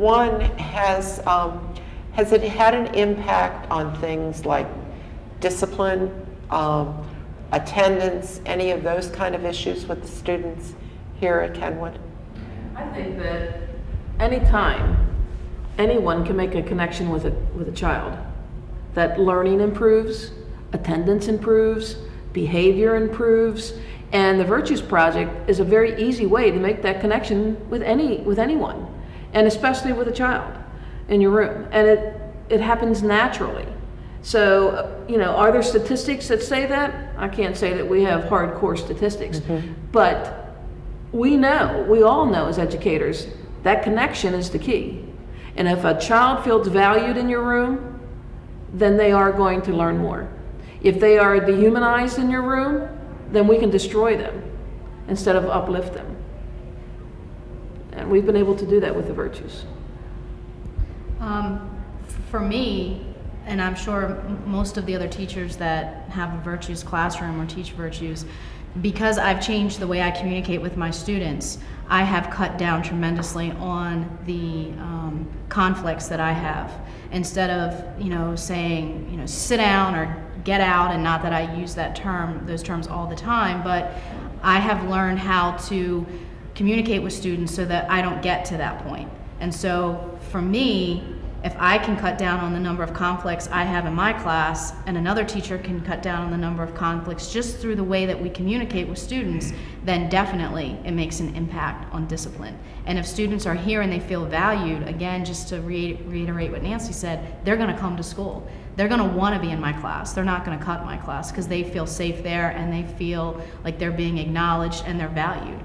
One, has it had an impact on things like discipline, attendance, any of those kind of issues with the students here at Kenwood? I think that anytime anyone can make a connection with a child, that learning improves, attendance improves, behavior improves, and the Virtues Project is a very easy way to make that connection with anyone, and especially with a child in your room, and it happens naturally. So, are there statistics that say that? I can't say that we have hardcore statistics, but we all know as educators, that connection is the key. And if a child feels valued in your room, then they are going to learn more. If they are dehumanized in your room, then we can destroy them instead of uplift them. And we've been able to do that with the Virtues. For me, and I'm sure most of the other teachers that have a Virtues classroom or teach Virtues, because I've changed the way I communicate with my students, I have cut down tremendously on the conflicts that I have. Instead of, saying, sit down or get out, and not that I use those terms all the time, but I have learned how to communicate with students so that I don't get to that point. And so for me, if I can cut down on the number of conflicts I have in my class, and another teacher can cut down on the number of conflicts just through the way that we communicate with students, then definitely it makes an impact on discipline. And if students are here and they feel valued, again, just to reiterate what Nancy said, they're going to come to school. They're going to want to be in my class. They're not going to cut my class because they feel safe there and they feel like they're being acknowledged and they're valued.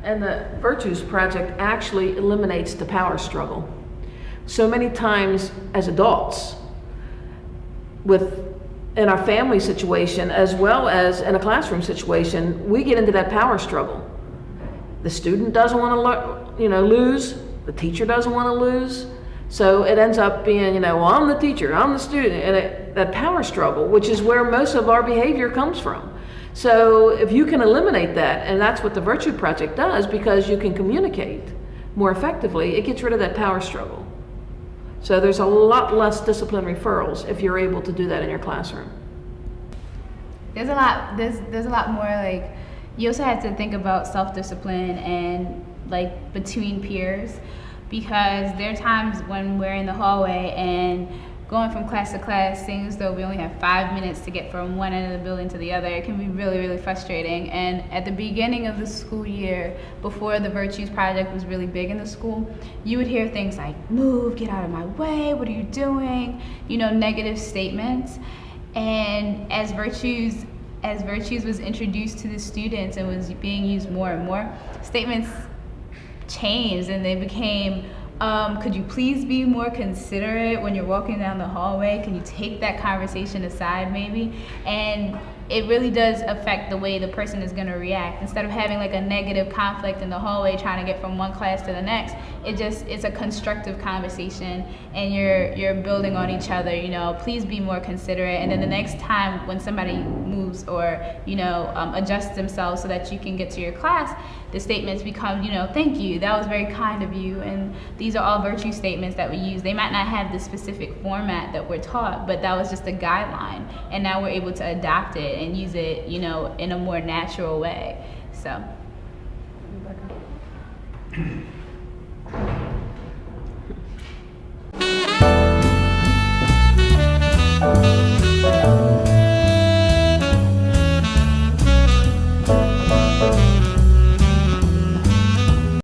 And the Virtues Project actually eliminates the power struggle. So many times as adults, in our family situation as well as in a classroom situation, we get into that power struggle. The student doesn't want to lose, the teacher doesn't want to lose, so it ends up being, well, I'm the teacher, I'm the student, and that power struggle, which is where most of our behavior comes from. So if you can eliminate that, and that's what the Virtue Project does, because you can communicate more effectively, it gets rid of that power struggle. So there's a lot less discipline referrals if you're able to do that in your classroom. There's a lot more, like, you also have to think about self-discipline and like between peers, because there are times when we're in the hallway and going from class to class, seeing as though we only have 5 minutes to get from one end of the building to the other, it can be really, really frustrating. And at the beginning of the school year, before the Virtues Project was really big in the school, you would hear things like, move, get out of my way, what are you doing? Negative statements. And as Virtues was introduced to the students and was being used more and more, statements changed and they became, could you please be more considerate when you're walking down the hallway? Can you take that conversation aside maybe? And it really does affect the way the person is going to react. Instead of having like a negative conflict in the hallway trying to get from one class to the next, it's a constructive conversation and you're building on each other, please be more considerate. And then the next time when somebody moves or, adjusts themselves so that you can get to your class, the statements become, thank you, that was very kind of you. And these are all virtue statements that we use. They might not have the specific format that we're taught, but that was just a guideline. And now we're able to adapt it and use it, in a more natural way. So.